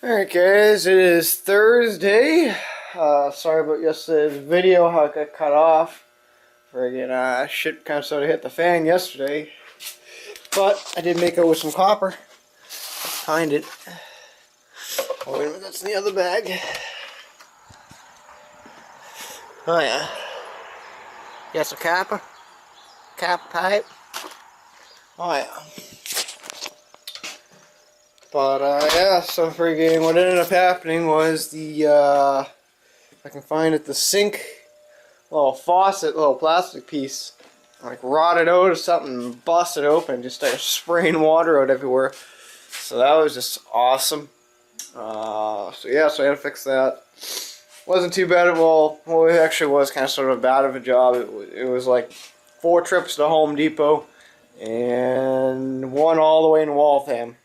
Alright guys, it is Thursday. Sorry about yesterday's video, how it got cut off. Friggin' shit kind of started to hit the fan yesterday. But I did make it with some copper. Find it. Oh wait a minute, that's in the other bag. Oh yeah. Got some copper. Copper pipe. Oh yeah. But yeah, so friggin' what ended up happening was the if I can find it, the sink little faucet, little plastic piece, like rotted out or something, busted open, just started spraying water out everywhere. So that was just awesome. So yeah, so I had to fix that. Wasn't too bad. Well, it actually was kind of sort of bad of a job. It was like 4 trips to Home Depot and 1 all the way in Waltham.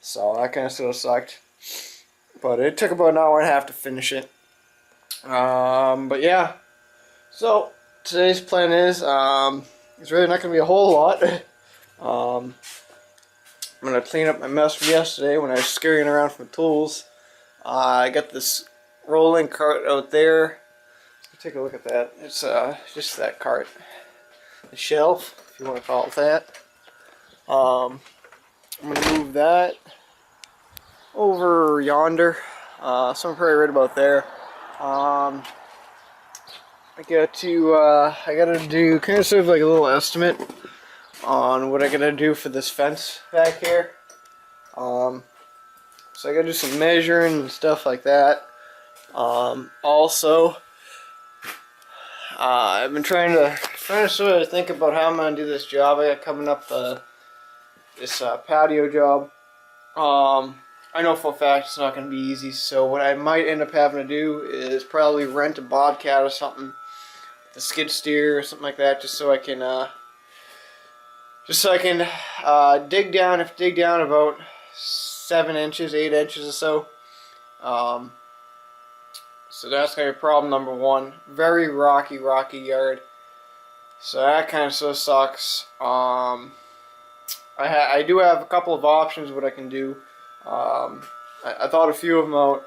So that kind of sort of sucked. But it took about an hour and a half to finish it. But yeah. So today's plan is, it's really not going to be a whole lot. I'm going to clean up my mess from yesterday when I was scurrying around for tools. I got this rolling cart out there. Take a look at that. It's just that cart. The shelf, if you want to call it that. I'm going to move that over yonder, somewhere probably right about there. I gotta do kind of sort of like a little estimate on what I gotta do for this fence back here. So I gotta do some measuring and stuff like that. Also, I've been trying to sort of think about how I'm gonna do this job I got coming up. This patio job. I know for a fact it's not going to be easy, so what I might end up having to do is probably rent a Bobcat or something, a skid steer or something like that, just so I can dig down about 7 inches, 8 inches or so. So that's going to be problem number 1. Very rocky yard. So that kind of so sucks. I do have a couple of options what I can do. I thought a few of them out.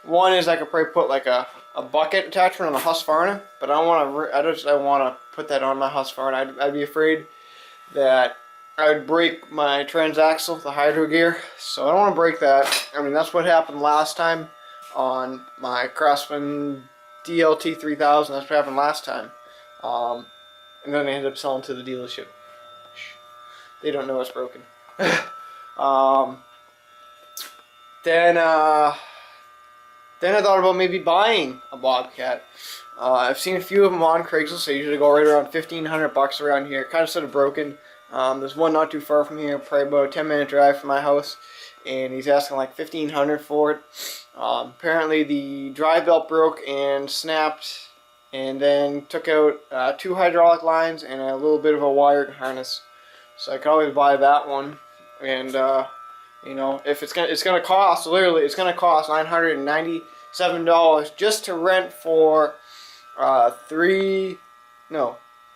One is I could probably put like a bucket attachment on the Husqvarna, but I don't want to put that on my Husqvarna. I'd be afraid that I would break my transaxle, the hydro gear. So I don't want to break that. I mean, that's what happened last time on my Craftsman DLT 3000. That's what happened last time. And then I ended up selling to the dealership. They don't know it's broken. Then I thought about maybe buying a Bobcat. I've seen a few of them on Craigslist. They usually go right around $1,500 around here. Kind of sort of broken. There's one not too far from here, probably about a 10-minute drive from my house, and he's asking like $1,500 for it. Apparently the drive belt broke and snapped, and then took out 2 hydraulic lines and a little bit of a wired harness. So I could always buy that one, and you know, if it's gonna cost $997 just to rent for it's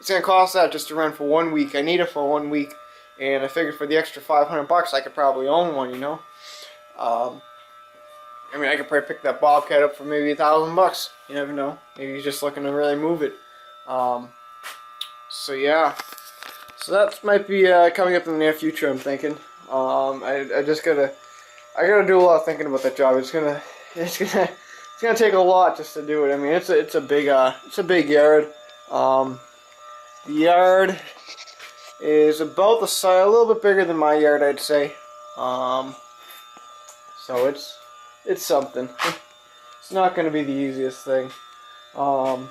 gonna cost that just to rent for 1 week. I need it for 1 week, and I figured for the extra $500 I could probably own one. You know, I mean, I could probably pick that Bobcat up for maybe $1,000. You never know. Maybe he's just looking to really move it. So yeah. So that might be coming up in the near future, I'm thinking. I gotta do a lot of thinking about that job. It's gonna take a lot just to do it. I mean, it's a big yard. The yard is about the size, a little bit bigger than my yard, I'd say. So it's something. It's not gonna be the easiest thing. You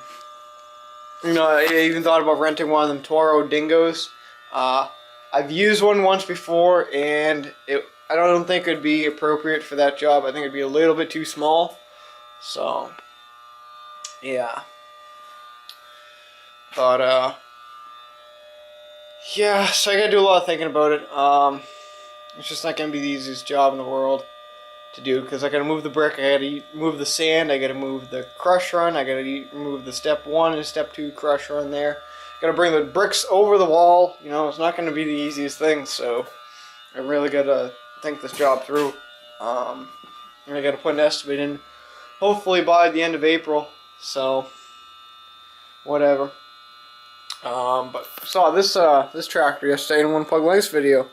know, I even thought about renting one of them Toro Dingos. I've used one once before, and I don't think it would be appropriate for that job. I think it'd be a little bit too small. So, yeah. But, yeah, so I gotta do a lot of thinking about it. It's just not gonna be the easiest job in the world to do, because I gotta move the brick, I gotta move the sand, I gotta move the crush run, I gotta move the step 1 and step 2 crush run there. Gotta bring the bricks over the wall. You know, it's not gonna be the easiest thing, so I really gotta think this job through. And I got to put an estimate in, hopefully by the end of April. So, whatever. But saw this tractor yesterday in one Pug Lice video.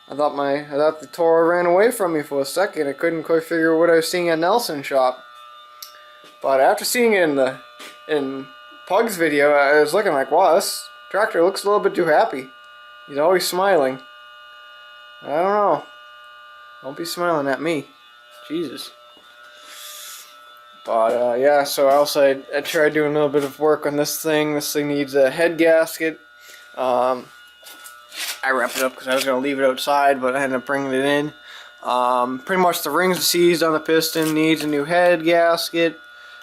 I thought the Toro ran away from me for a second. I couldn't quite figure out what I was seeing at Nelson shop. But after seeing it in Pug's video, I was looking like, wow, this tractor looks a little bit too happy. He's always smiling. I don't know. Don't be smiling at me. Jesus. But yeah, so I tried doing a little bit of work on this thing. This thing needs a head gasket. I wrapped it up because I was going to leave it outside, but I ended up bringing it in. Pretty much the rings are seized on the piston, needs a new head gasket.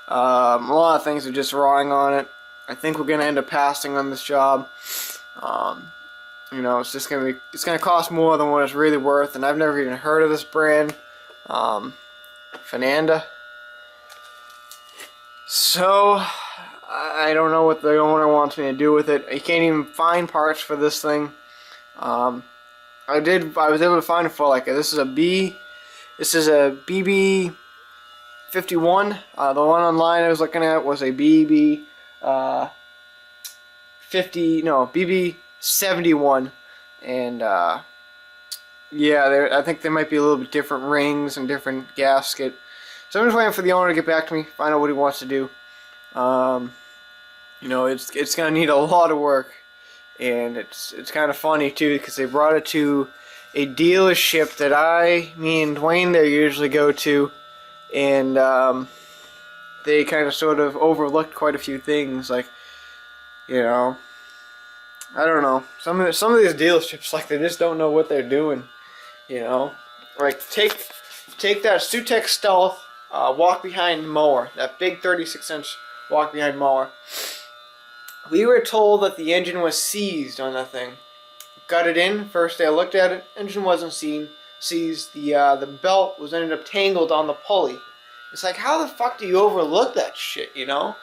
A lot of things are just wrong on it. I think we're going to end up passing on this job. You know, it's going to cost more than what it's really worth, and I've never even heard of this brand, Fernanda. So I don't know what the owner wants me to do with it. I can't even find parts for this thing. I was able to find it for like this is a BB 51. The one online I was looking at was a BB BB 71, and yeah, I think there might be a little bit different rings and different gasket. So I'm just waiting for the owner to get back to me, find out what he wants to do. You know, it's gonna need a lot of work, and it's kind of funny too because they brought it to a dealership that me and Dwayne there usually go to, and they kind of sort of overlooked quite a few things, like, you know, I don't know, some of these dealerships, like, they just don't know what they're doing, you know, like take that Sutex Stealth walk behind mower, that big 36-inch walk behind mower. We were told that the engine was seized on that thing. Got it in, first day I looked at it, engine wasn't seized, the belt was ended up tangled on the pulley. It's like, how the fuck do you overlook that shit, you know?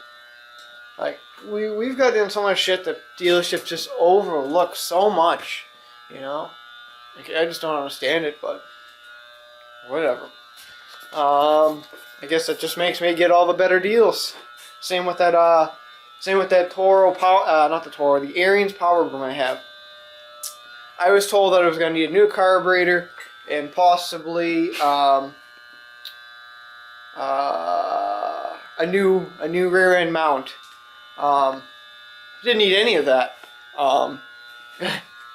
Like, we've got in so much shit that dealerships just overlook so much, you know? Like, I just don't understand it, but whatever. I guess that just makes me get all the better deals. Same with that Toro power, not the Toro, the Ariens power broom I have. I was told that I was going to need a new carburetor and possibly a new rear end mount. Didn't need any of that.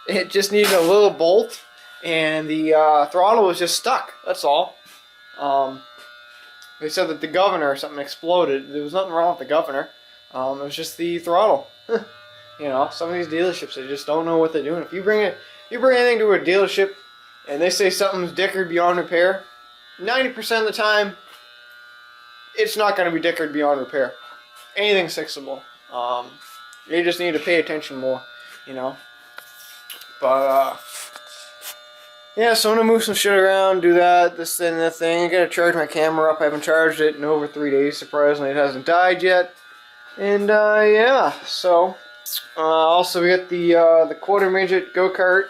It just needed a little bolt, and the throttle was just stuck. That's all. They said that the governor or something exploded. There was nothing wrong with the governor. It was just the throttle. You know, some of these dealerships, they just don't know what they're doing. If you bring anything to a dealership and they say something's dickered beyond repair, 90% of the time, it's not going to be dickered beyond repair. Anything's fixable. You just need to pay attention more, you know. But yeah, so I'm gonna move some shit around, do that, this thing, that thing. I gotta charge my camera up. I haven't charged it in over 3 days. Surprisingly, it hasn't died yet. And yeah, so also we got the quarter midget go-kart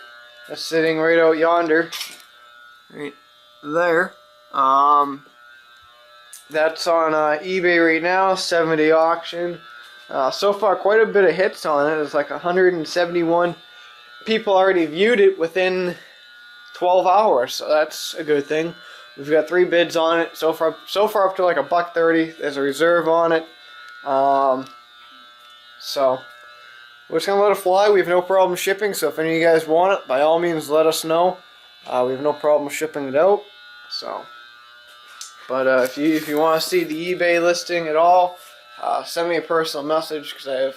that's sitting right out yonder, right there. That's on eBay right now, 7-day auction. So far, quite a bit of hits on it. It's like 171 people already viewed it within 12 hours, so that's a good thing. We've got 3 bids on it so far up to like $130. There's a reserve on it. So we're just gonna let it fly. We have no problem shipping, so if any of you guys want it, by all means let us know. We have no problem shipping it out. So, but if you want to see the eBay listing at all, send me a personal message because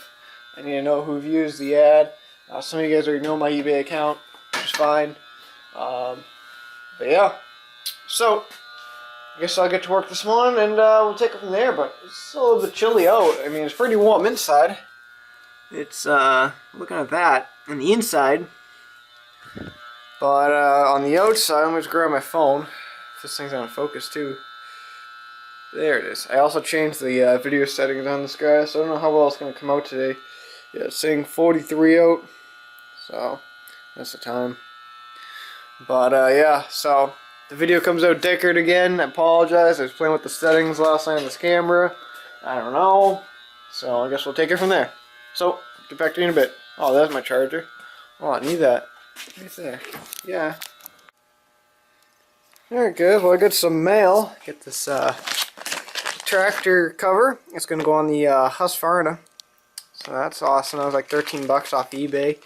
I need to know who views the ad. Some of you guys already know my eBay account, which is fine. But yeah, so I guess I'll get to work this morning and we'll take it from there. But it's a little bit chilly out. I mean, it's pretty warm inside. It's looking at that on the inside, but on the outside, I'm going to grab my phone. This thing's on focus too. There it is. I also changed the video settings on this guy, so I don't know how well it's going to come out today. Yeah, it's saying 43 out, so that's the time. But yeah, so the video comes out dickered again, I apologize. I was playing with the settings last night on this camera. I don't know. So I guess we'll take it from there. So, get back to you in a bit. Oh, that's my charger. Oh, I need that. Right there. Yeah. Alright guys, well I got some mail. Get this tractor cover. It's going to go on the Husqvarna. So that's awesome. That was like 13 bucks off eBay.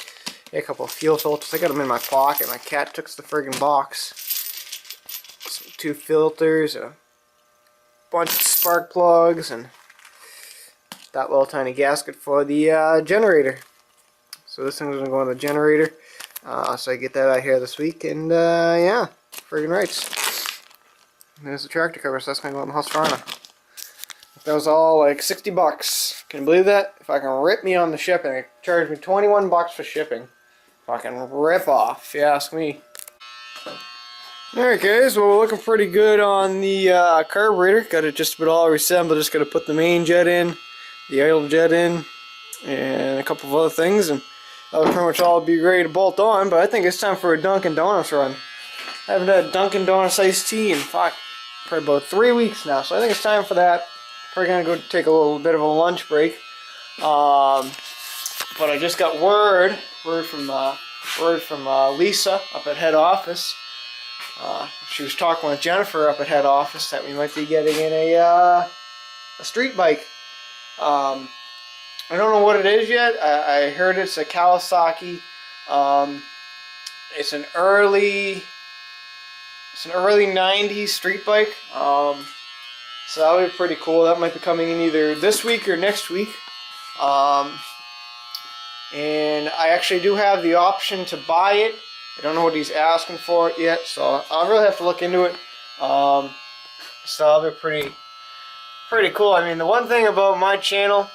Got a couple of fuel filters. I got them in my pocket. My cat took the friggin' box. Some 2 filters, a bunch of spark plugs, and that little tiny gasket for the generator. So this thing's going to go on the generator. So I get that out here this week, and yeah, friggin' rights. There's the tractor cover, so that's going to go on the Husqvarna. That was all like 60 bucks. Can you believe that? If I can rip me on the shipping, it charged me 21 bucks for shipping. If I can rip off, if you ask me. Alright guys, well we're looking pretty good on the carburetor. Got it just about all reassembled. Just got to put the main jet in, the idle jet in, and a couple of other things, and that'll pretty much all be ready to bolt on. But I think it's time for a Dunkin' Donuts run. I haven't had Dunkin' Donuts iced tea in probably about 3 weeks now, so I think it's time for that. Probably gonna go take a little bit of a lunch break. But I just got word from Lisa up at head office. She was talking with Jennifer up at head office that we might be getting in a street bike. I don't know what it is yet. I heard it's a Kawasaki. It's an early 90s street bike. So that would be pretty cool. That might be coming in either this week or next week. And I actually do have the option to buy it. I don't know what he's asking for it yet, so I'll really have to look into it. So that'll be pretty cool. I mean, the one thing about my channel,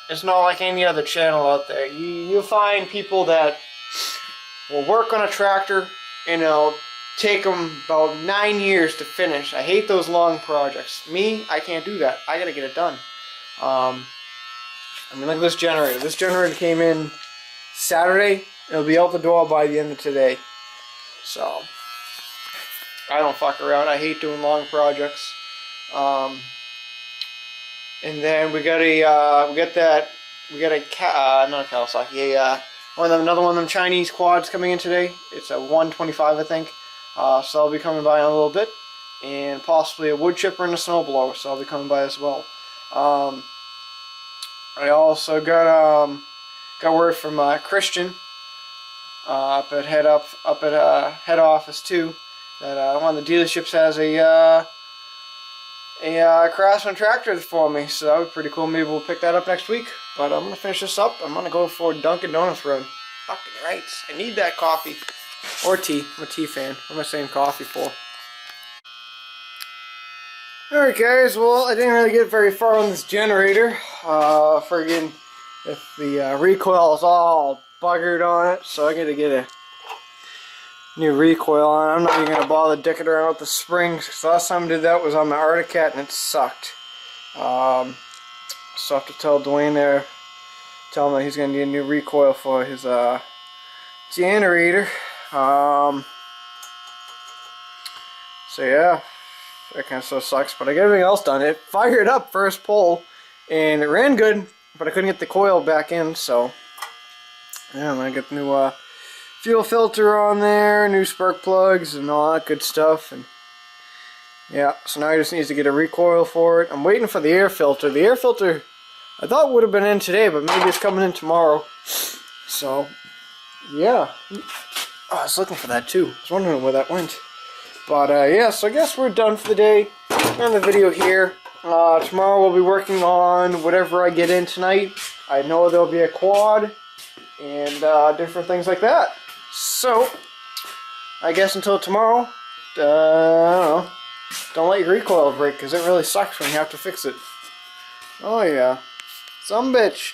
it's not like any other channel out there. You'll find people that will work on a tractor and it'll take them about 9 years to finish. I hate those long projects. Me, I can't do that. I gotta get it done. I mean, look at this generator. This generator came in Saturday. It'll be out the door by the end of today. So I don't fuck around. I hate doing long projects. And then we got not a Kawasaki, another one of them Chinese quads coming in today. It's a 125, I think. So I'll be coming by in a little bit, and possibly a wood chipper and a snowblower. So I'll be coming by as well. I also got word from Christian up at head office too, that one of the dealerships has a Craftsman tractor for me. So that would be pretty cool. Maybe we'll pick that up next week. But I'm gonna finish this up. I'm gonna go for a Dunkin' Donuts run. Fucking rights. I need that coffee. Or tea. I'm a tea fan. What am I saying coffee for? Alright guys, well I didn't really get very far on this generator. Friggin' if the recoil is all buggered on it, so I gotta get a new recoil on it. I'm not even gonna bother dicking around with the springs, because last time I did that was on my Arctic Cat and it sucked. So I have to tell Dwayne there, tell him that he's gonna need a new recoil for his generator. So yeah, that kind of so sucks, but I got everything else done. It fired up first pull, and it ran good, but I couldn't get the coil back in, so yeah, I'm gonna get the new fuel filter on there, new spark plugs, and all that good stuff, and yeah, so now I just need to get a recoil for it. I'm waiting for the air filter. The air filter I thought would have been in today, but maybe it's coming in tomorrow, so yeah. Oh, I was looking for that too. I was wondering where that went. But yeah, so I guess we're done for the day. End the video here. Tomorrow we'll be working on whatever I get in tonight. I know there'll be a quad and different things like that. So I guess until tomorrow, I don't know. Don't let your recoil break, because it really sucks when you have to fix it. Oh yeah, some bitch.